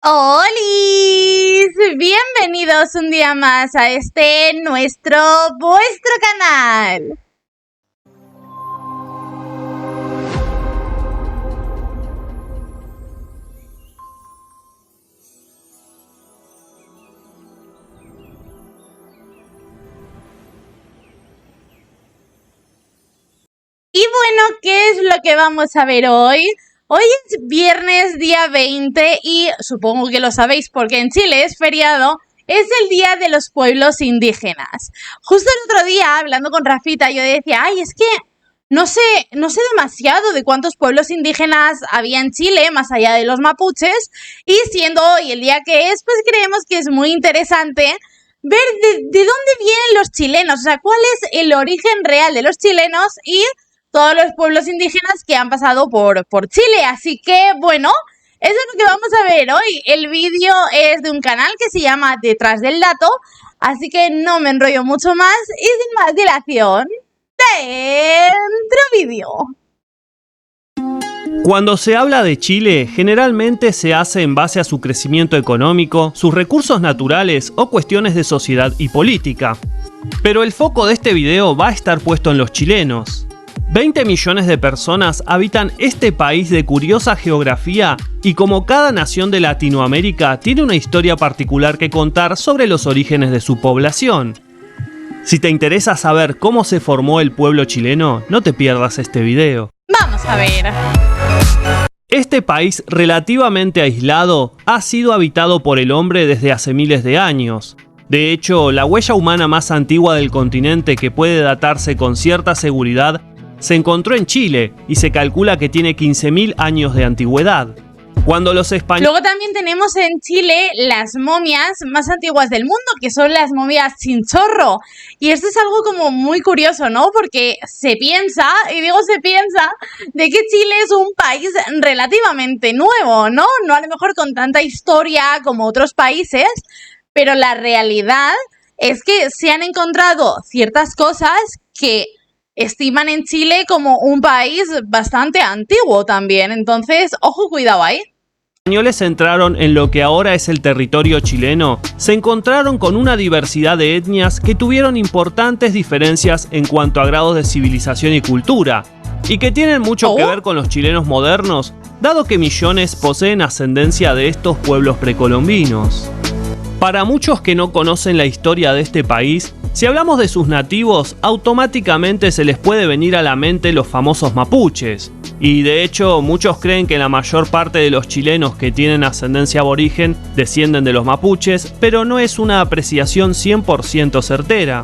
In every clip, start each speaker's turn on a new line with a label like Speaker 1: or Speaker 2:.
Speaker 1: ¡Holis! Bienvenidos un día más a vuestro canal. Y bueno, ¿qué es lo que vamos a ver hoy? Hoy es viernes día 20 y supongo que lo sabéis porque en Chile es feriado, es el Día de los Pueblos Indígenas. Justo el otro día, hablando con Rafita, yo decía, es que no sé demasiado de cuántos pueblos indígenas había en Chile, más allá de los mapuches, y siendo hoy el día que es, pues creemos que es muy interesante ver de dónde vienen los chilenos, o sea, cuál es el origen real de los chilenos y todos los pueblos indígenas que han pasado por Chile. Así que, bueno, eso es lo que vamos a ver hoy. El vídeo es de un canal que se llama Detrás del Dato, así que no me enrollo mucho más y sin más dilación, dentro vídeo.
Speaker 2: Cuando se habla de Chile, generalmente se hace en base a su crecimiento económico, sus recursos naturales o cuestiones de sociedad y política. Pero el foco de este video va a estar puesto en los chilenos. 20 millones de personas habitan este país de curiosa geografía y como cada nación de Latinoamérica tiene una historia particular que contar sobre los orígenes de su población. Si te interesa saber cómo se formó el pueblo chileno, no te pierdas este video.
Speaker 1: Vamos a ver.
Speaker 2: Este país relativamente aislado ha sido habitado por el hombre desde hace miles de años. De hecho, la huella humana más antigua del continente que puede datarse con cierta seguridad se encontró en Chile y se calcula que tiene 15.000 años de antigüedad. Cuando los españoles...
Speaker 1: Luego también tenemos en Chile las momias más antiguas del mundo, que son las momias Chinchorro. Y esto es algo como muy curioso, ¿no? Porque se piensa de que Chile es un país relativamente nuevo, ¿no? No a lo mejor con tanta historia como otros países, pero la realidad es que se han encontrado ciertas cosas que estiman en Chile como un país bastante antiguo también. Entonces, ojo, cuidado ahí.
Speaker 2: Los españoles entraron en lo que ahora es el territorio chileno, se encontraron con una diversidad de etnias que tuvieron importantes diferencias en cuanto a grados de civilización y cultura, y que tienen mucho que ver con los chilenos modernos, dado que millones poseen ascendencia de estos pueblos precolombinos. Para muchos que no conocen la historia de este país, si hablamos de sus nativos, automáticamente se les puede venir a la mente los famosos mapuches. Y de hecho, muchos creen que la mayor parte de los chilenos que tienen ascendencia aborigen descienden de los mapuches, pero no es una apreciación 100% certera.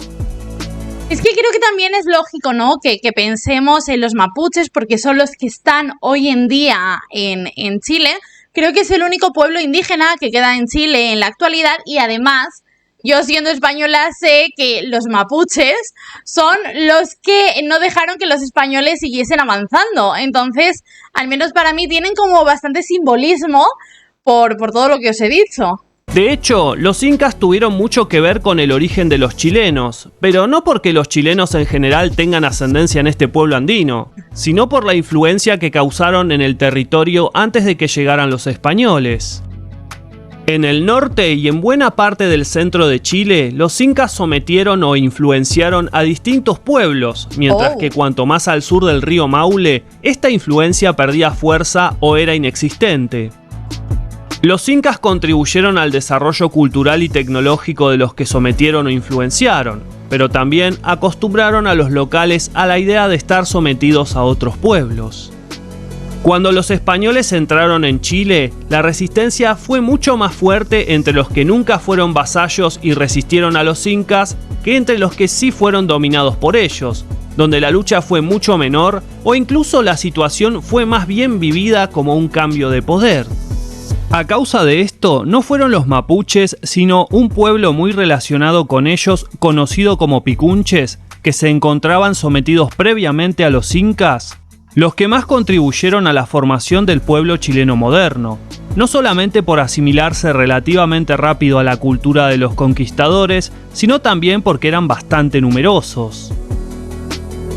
Speaker 1: Es que creo que también es lógico, ¿no? Que pensemos en los mapuches porque son los que están hoy en día en Chile. Creo que es el único pueblo indígena que queda en Chile en la actualidad y además, yo siendo española sé que los mapuches son los que no dejaron que los españoles siguiesen avanzando. Entonces, al menos para mí tienen como bastante simbolismo por todo lo que os he dicho.
Speaker 2: De hecho, los incas tuvieron mucho que ver con el origen de los chilenos, pero no porque los chilenos en general tengan ascendencia en este pueblo andino, sino por la influencia que causaron en el territorio antes de que llegaran los españoles. En el norte y en buena parte del centro de Chile, los incas sometieron o influenciaron a distintos pueblos, mientras que cuanto más al sur del río Maule, esta influencia perdía fuerza o era inexistente. Los incas contribuyeron al desarrollo cultural y tecnológico de los que sometieron o influenciaron, pero también acostumbraron a los locales a la idea de estar sometidos a otros pueblos. Cuando los españoles entraron en Chile, la resistencia fue mucho más fuerte entre los que nunca fueron vasallos y resistieron a los incas que entre los que sí fueron dominados por ellos, donde la lucha fue mucho menor o incluso la situación fue más bien vivida como un cambio de poder. A causa de esto, no fueron los mapuches, sino un pueblo muy relacionado con ellos, conocido como picunches, que se encontraban sometidos previamente a los incas, los que más contribuyeron a la formación del pueblo chileno moderno, no solamente por asimilarse relativamente rápido a la cultura de los conquistadores, sino también porque eran bastante numerosos.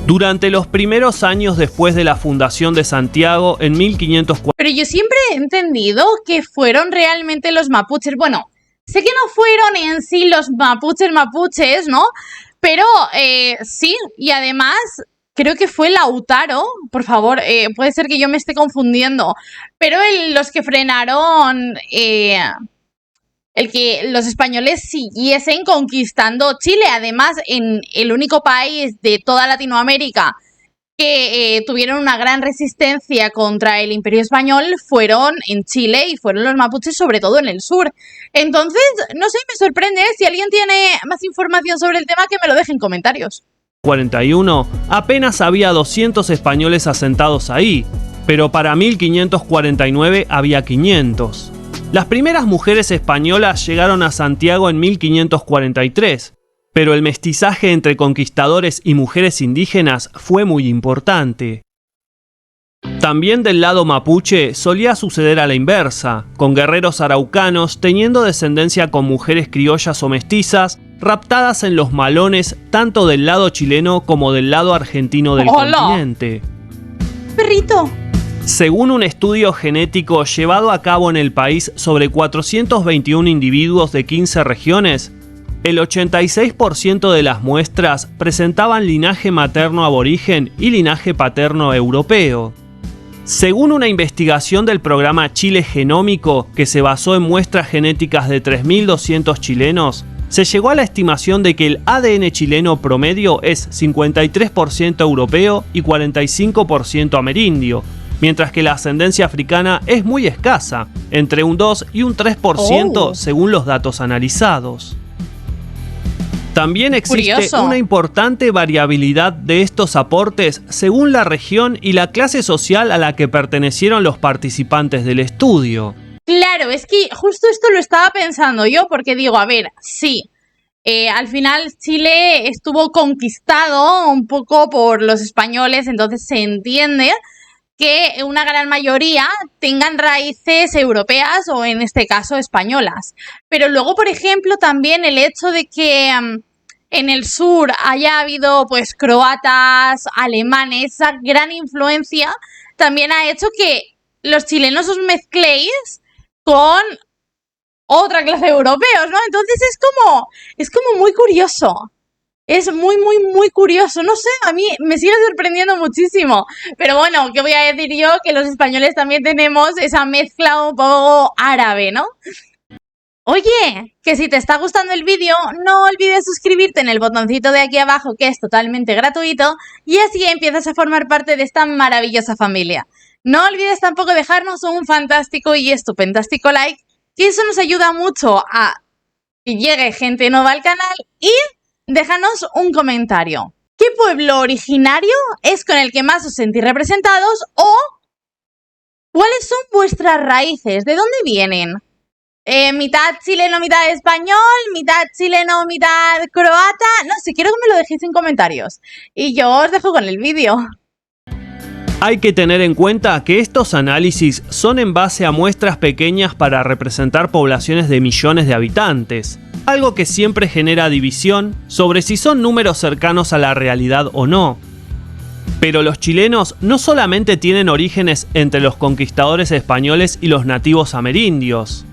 Speaker 2: Durante los primeros años después de la fundación de Santiago en 1540.
Speaker 1: Pero pero yo siempre he entendido que fueron realmente los mapuches. Bueno, sé que no fueron en sí los mapuches, ¿no? Pero sí, y además creo que fue Lautaro, por favor, puede ser que yo me esté confundiendo, pero los que frenaron el que los españoles siguiesen conquistando Chile. Además, en el único país de toda Latinoamérica que tuvieron una gran resistencia contra el Imperio Español fueron en Chile y fueron los mapuches, sobre todo en el sur. Entonces, no sé, me sorprende. Si alguien tiene más información sobre el tema, que me lo deje en comentarios.
Speaker 2: 41, apenas había 200 españoles asentados ahí, pero para 1549 había 500. Las primeras mujeres españolas llegaron a Santiago en 1543, pero el mestizaje entre conquistadores y mujeres indígenas fue muy importante. También del lado mapuche solía suceder a la inversa, con guerreros araucanos teniendo descendencia con mujeres criollas o mestizas, raptadas en los malones tanto del lado chileno como del lado argentino del continente.
Speaker 1: ¡Perrito!
Speaker 2: Según un estudio genético llevado a cabo en el país sobre 421 individuos de 15 regiones, el 86% de las muestras presentaban linaje materno aborigen y linaje paterno europeo. Según una investigación del programa Chile Genómico, que se basó en muestras genéticas de 3.200 chilenos, se llegó a la estimación de que el ADN chileno promedio es 53% europeo y 45% amerindio, mientras que la ascendencia africana es muy escasa, entre un 2 y un 3% según los datos analizados. También existe una importante variabilidad de estos aportes según la región y la clase social a la que pertenecieron los participantes del estudio.
Speaker 1: Claro, es que justo esto lo estaba pensando yo, porque digo, a ver, sí, al final Chile estuvo conquistado un poco por los españoles, entonces se entiende que una gran mayoría tengan raíces europeas o en este caso españolas. Pero luego, por ejemplo, también el hecho de que en el sur haya habido pues croatas, alemanes, esa gran influencia también ha hecho que los chilenos os mezcléis con otra clase de europeos, ¿no? Entonces es como muy curioso. Es muy, muy, muy curioso. No sé, a mí me sigue sorprendiendo muchísimo. Pero bueno, ¿qué voy a decir yo? Que los españoles también tenemos esa mezcla un poco árabe, ¿no? Oye, que si te está gustando el vídeo, no olvides suscribirte en el botoncito de aquí abajo, que es totalmente gratuito, y así empiezas a formar parte de esta maravillosa familia. No olvides tampoco dejarnos un fantástico y estupendástico like, que eso nos ayuda mucho a que llegue gente nueva al canal, y déjanos un comentario. ¿Qué pueblo originario es con el que más os sentís representados? ¿O cuáles son vuestras raíces? ¿De dónde vienen? ¿Mitad chileno, mitad español? ¿Mitad chileno, mitad croata? No sé, quiero que me lo dejéis en comentarios. Y yo os dejo con el vídeo.
Speaker 2: Hay que tener en cuenta que estos análisis son en base a muestras pequeñas para representar poblaciones de millones de habitantes, algo que siempre genera división sobre si son números cercanos a la realidad o no. Pero los chilenos no solamente tienen orígenes entre los conquistadores españoles y los nativos amerindios.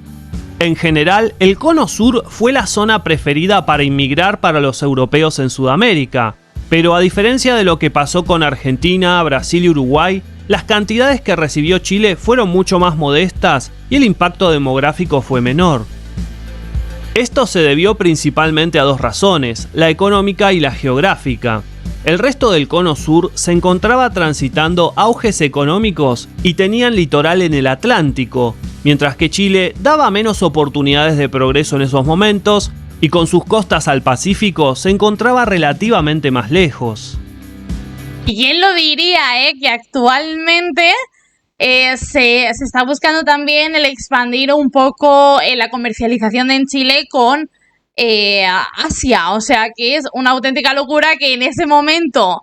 Speaker 2: En general, el Cono Sur fue la zona preferida para inmigrar para los europeos en Sudamérica, pero a diferencia de lo que pasó con Argentina, Brasil y Uruguay, las cantidades que recibió Chile fueron mucho más modestas y el impacto demográfico fue menor. Esto se debió principalmente a dos razones, la económica y la geográfica. El resto del Cono Sur se encontraba transitando auges económicos y tenían litoral en el Atlántico, mientras que Chile daba menos oportunidades de progreso en esos momentos y con sus costas al Pacífico se encontraba relativamente más lejos.
Speaker 1: ¿Quién lo diría, que actualmente se está buscando también el expandir un poco la comercialización en Chile con Asia? O sea, que es una auténtica locura que en ese momento,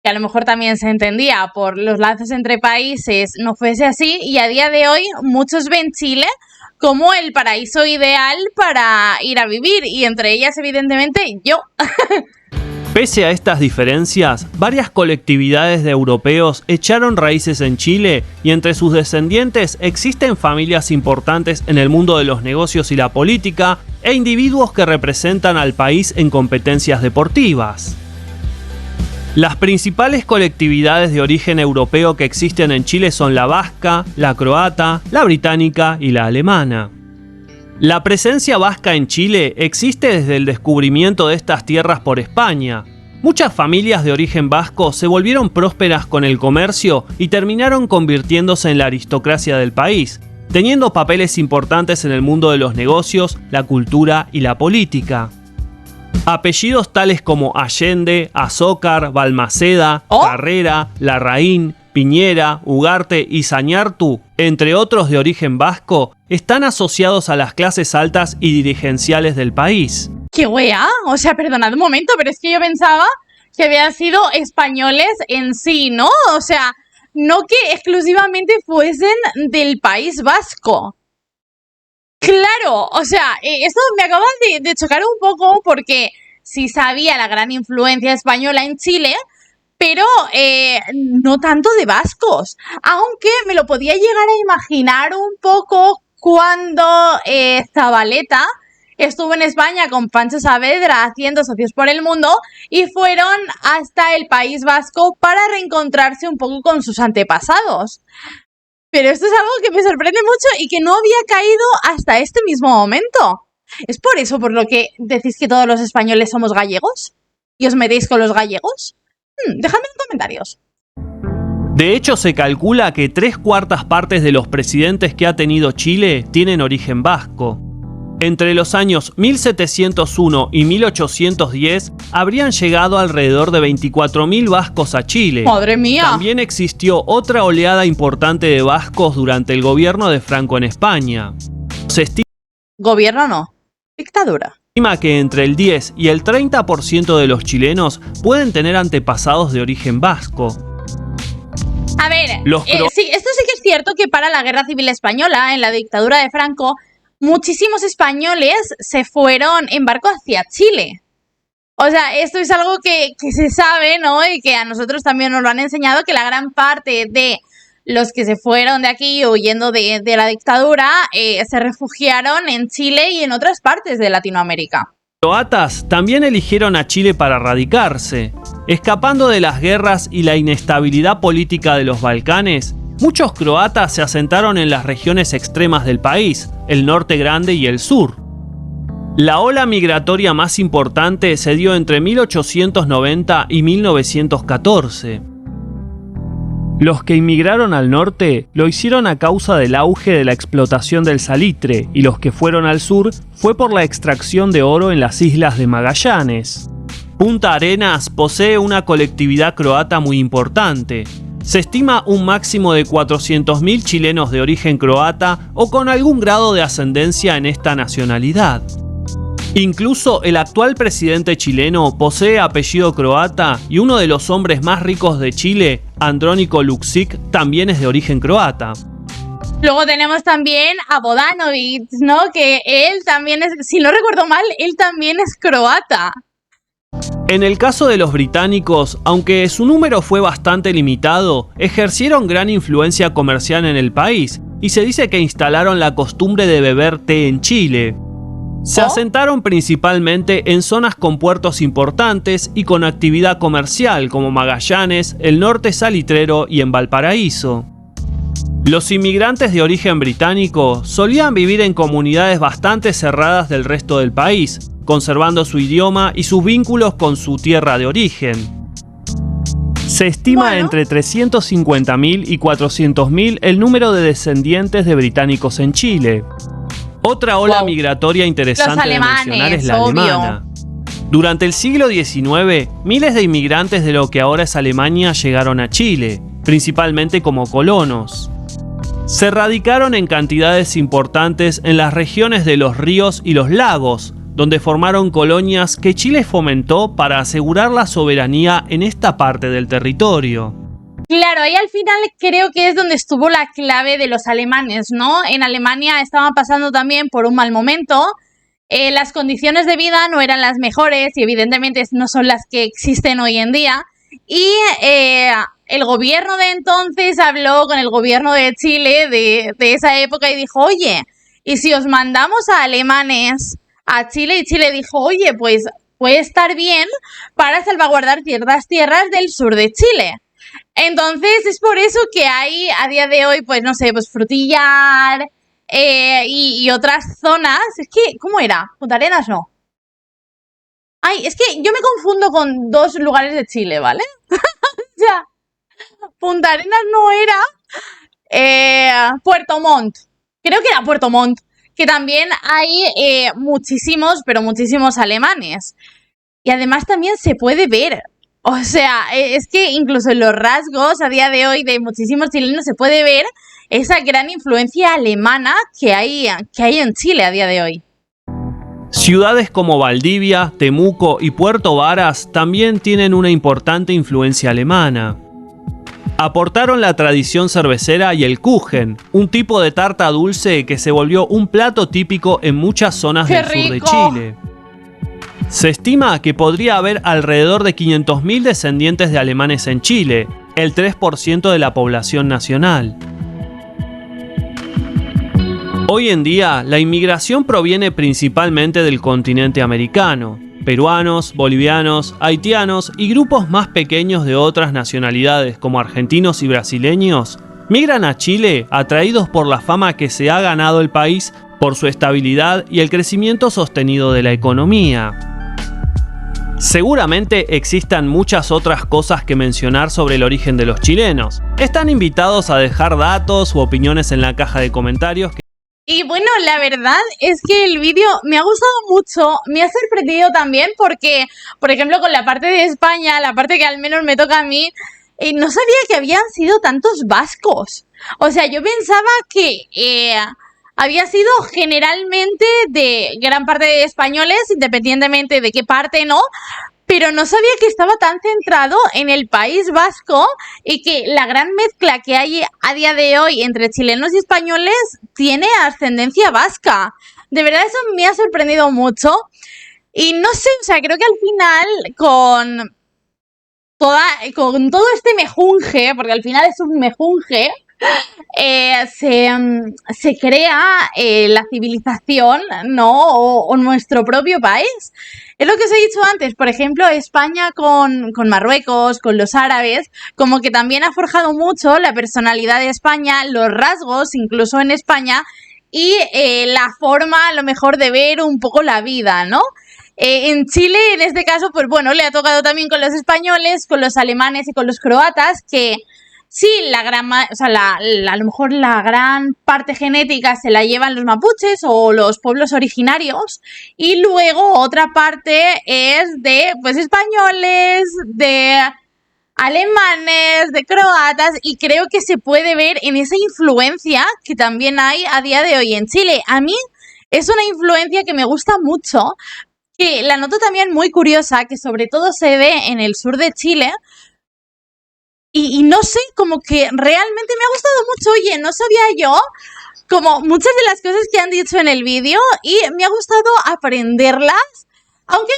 Speaker 1: que a lo mejor también se entendía por los lazos entre países, no fuese así, y a día de hoy muchos ven Chile como el paraíso ideal para ir a vivir, y entre ellas evidentemente yo.
Speaker 2: Pese a estas diferencias, varias colectividades de europeos echaron raíces en Chile y entre sus descendientes existen familias importantes en el mundo de los negocios y la política e individuos que representan al país en competencias deportivas. Las principales colectividades de origen europeo que existen en Chile son la vasca, la croata, la británica y la alemana. La presencia vasca en Chile existe desde el descubrimiento de estas tierras por España. Muchas familias de origen vasco se volvieron prósperas con el comercio y terminaron convirtiéndose en la aristocracia del país, teniendo papeles importantes en el mundo de los negocios, la cultura y la política. Apellidos tales como Allende, Azócar, Balmaceda, Carrera, Larraín, Piñera, Ugarte y Zañartu, entre otros de origen vasco, están asociados a las clases altas y dirigenciales del país.
Speaker 1: ¡Qué wea! O sea, perdonad un momento, pero es que yo pensaba que habían sido españoles en sí, ¿no? O sea, no que exclusivamente fuesen del País Vasco. Claro, o sea, esto me acaba de chocar un poco porque sí sabía la gran influencia española en Chile, pero no tanto de vascos, aunque me lo podía llegar a imaginar un poco cuando Zabaleta estuvo en España con Pancho Saavedra haciendo Socios por el Mundo y fueron hasta el País Vasco para reencontrarse un poco con sus antepasados. Pero esto es algo que me sorprende mucho y que no había caído hasta este mismo momento. ¿Es por eso por lo que decís que todos los españoles somos gallegos? ¿Y os metéis con los gallegos? Dejadme en comentarios.
Speaker 2: De hecho, se calcula que 3/4 partes de los presidentes que ha tenido Chile tienen origen vasco. Entre los años 1701 y 1810 habrían llegado alrededor de 24.000 vascos a Chile.
Speaker 1: ¡Madre mía!
Speaker 2: También existió otra oleada importante de vascos durante el gobierno de Franco en España. Se
Speaker 1: Gobierno no, dictadura.
Speaker 2: estima que entre el 10 y el 30% de los chilenos pueden tener antepasados de origen vasco.
Speaker 1: A ver, sí, esto sí que es cierto que para la Guerra Civil Española, en la dictadura de Franco, muchísimos españoles se fueron en barco hacia Chile. O sea, esto es algo que se sabe, ¿no? Y que a nosotros también nos lo han enseñado, que la gran parte de los que se fueron de aquí huyendo de la dictadura se refugiaron en Chile y en otras partes de Latinoamérica.
Speaker 2: Los croatas también eligieron a Chile para radicarse. Escapando de las guerras y la inestabilidad política de los Balcanes, muchos croatas se asentaron en las regiones extremas del país, el norte grande y el sur. La ola migratoria más importante se dio entre 1890 y 1914. Los que inmigraron al norte lo hicieron a causa del auge de la explotación del salitre y los que fueron al sur fue por la extracción de oro en las islas de Magallanes. Punta Arenas posee una colectividad croata muy importante. Se estima un máximo de 400.000 chilenos de origen croata o con algún grado de ascendencia en esta nacionalidad. Incluso el actual presidente chileno posee apellido croata y uno de los hombres más ricos de Chile, Andrónico Luksic, también es de origen croata.
Speaker 1: Luego tenemos también a Vodanovic, ¿no? Que él también es, si no recuerdo mal, él también es croata.
Speaker 2: En el caso de los británicos, aunque su número fue bastante limitado, ejercieron gran influencia comercial en el país y se dice que instalaron la costumbre de beber té en Chile. Se asentaron principalmente en zonas con puertos importantes y con actividad comercial como Magallanes, el norte salitrero y en Valparaíso. Los inmigrantes de origen británico solían vivir en comunidades bastante cerradas del resto del país, conservando su idioma y sus vínculos con su tierra de origen. Se estima entre 350.000 y 400.000 el número de descendientes de británicos en Chile. Otra ola migratoria interesante de mencionar es la alemana. Durante el siglo XIX, miles de inmigrantes de lo que ahora es Alemania llegaron a Chile, principalmente como colonos. Se radicaron en cantidades importantes en las regiones de los ríos y los lagos, donde formaron colonias que Chile fomentó para asegurar la soberanía en esta parte del territorio.
Speaker 1: Claro, ahí al final creo que es donde estuvo la clave de los alemanes, ¿no? En Alemania estaban pasando también por un mal momento Las condiciones de vida no eran las mejores y evidentemente no son las que existen hoy en día. Y el gobierno de entonces habló con el gobierno de Chile de esa época y dijo, oye, ¿y si os mandamos a alemanes a Chile? Y Chile dijo, oye, pues puede estar bien para salvaguardar ciertas tierras del sur de Chile. Entonces es por eso que hay a día de hoy, pues no sé, pues Frutillar y otras zonas. Es que, ¿cómo era? Punta Arenas no. Ay, es que yo me confundo con dos lugares de Chile, ¿vale? O sea, Punta Arenas no era Puerto Montt. Creo que era Puerto Montt. Que también hay muchísimos, pero muchísimos alemanes. Y además también se puede ver. O sea, es que incluso en los rasgos a día de hoy de muchísimos chilenos se puede ver esa gran influencia alemana que hay en Chile a día de hoy.
Speaker 2: Ciudades como Valdivia, Temuco y Puerto Varas también tienen una importante influencia alemana. Aportaron la tradición cervecera y el Kuchen, un tipo de tarta dulce que se volvió un plato típico en muchas zonas del sur de Chile. Se estima que podría haber alrededor de 500.000 descendientes de alemanes en Chile, el 3% de la población nacional. Hoy en día, la inmigración proviene principalmente del continente americano. Peruanos, bolivianos, haitianos y grupos más pequeños de otras nacionalidades como argentinos y brasileños migran a Chile atraídos por la fama que se ha ganado el país por su estabilidad y el crecimiento sostenido de la economía. Seguramente existan muchas otras cosas que mencionar sobre el origen de los chilenos. Están invitados a dejar datos u opiniones en la caja de comentarios.
Speaker 1: Y bueno, la verdad es que el vídeo me ha gustado mucho, me ha sorprendido también porque, por ejemplo, con la parte de España, la parte que al menos me toca a mí, no sabía que habían sido tantos vascos. O sea, yo pensaba que había sido generalmente de gran parte de españoles, independientemente de qué parte, ¿no? Pero no sabía que estaba tan centrado en el País Vasco y que la gran mezcla que hay a día de hoy entre chilenos y españoles tiene ascendencia vasca. De verdad eso me ha sorprendido mucho. Y no sé, o sea, creo que al final con todo este mejunje, porque al final es un mejunje, se crea la civilización, ¿no? O nuestro propio país. Es lo que os he dicho antes, por ejemplo, España con Marruecos, con los árabes, como que también ha forjado mucho la personalidad de España, los rasgos, incluso en España, y la forma, a lo mejor, de ver un poco la vida, ¿no? En Chile, en este caso, pues bueno, le ha tocado también con los españoles, con los alemanes y con los croatas, que sí, a lo mejor la gran parte genética se la llevan los mapuches o los pueblos originarios y luego otra parte es de, pues, españoles, de alemanes, de croatas y creo que se puede ver en esa influencia que también hay a día de hoy en Chile. A mí es una influencia que me gusta mucho, que la noto también muy curiosa, que sobre todo se ve en el sur de Chile. Y no sé, como que realmente me ha gustado mucho. Oye, no sabía yo como muchas de las cosas que han dicho en el vídeo y me ha gustado aprenderlas, aunque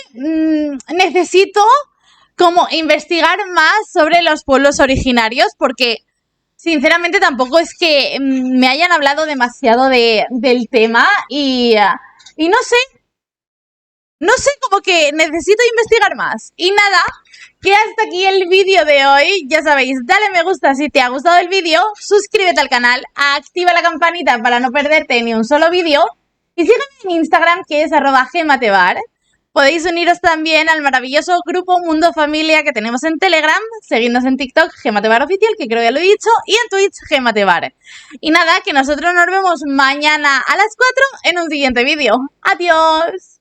Speaker 1: necesito como investigar más sobre los pueblos originarios porque sinceramente tampoco es que me hayan hablado demasiado del tema y no sé, como que necesito investigar más. Y nada, que hasta aquí el vídeo de hoy. Ya sabéis, dale me gusta si te ha gustado el vídeo, suscríbete al canal, activa la campanita para no perderte ni un solo vídeo y sígueme en Instagram que es @gematebar. Podéis uniros también al maravilloso grupo Mundo Familia que tenemos en Telegram, seguidnos en TikTok Gematebar Oficial, que creo ya lo he dicho, y en Twitch Gematebar. Y nada, que nosotros nos vemos mañana a las 4 en un siguiente vídeo. ¡Adiós!